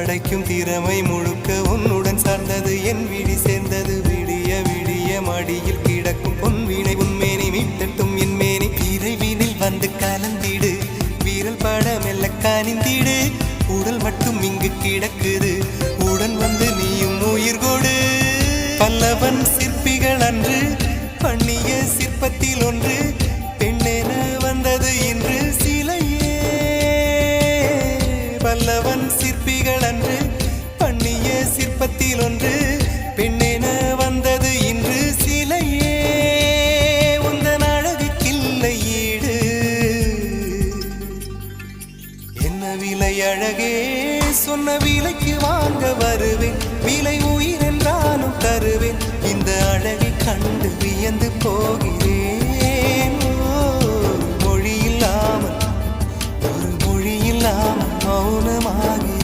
படைக்கும் திறமை முழுக்க உன்னுடன் சார்ந்தது என் விழி சேர்ந்தது விடிய விடிய மடியில் கிடக்கும் பொன்வினை உன்மேனி மீட்டட்டும் என் மேனி இறைவினில் வந்து கலந்திடு வீரல் பட மெல்ல காணிந்திடு உடல் மட்டும் இங்கு கிடக்குது உடன் வந்து நீயும் உயிர் கொடு பல்லவன் சிற்பிகள் அன்று பண்ணிய சிற்பத்தில் ஒன்று பெண்ணென வந்தது இன்று சிலையே பல்லவன் சிற்பிகள் அன்று பண்ணிய சிற்பத்தில் ஒன்று பெண்ணென வந்தது இன்று சிலையே உந்தன் அழகுக்கில்லை ஈடு என்ன விலை அழகே சொன்ன விலைக்கு வாங்க வருவேன் விலை உயிர் என்றாலும் தருவேன் இந்த அழகை கண்டு வியந்து போகிறேன் மொழி இல்லாமல் ஒரு மொழி இல்லாமல் மௌன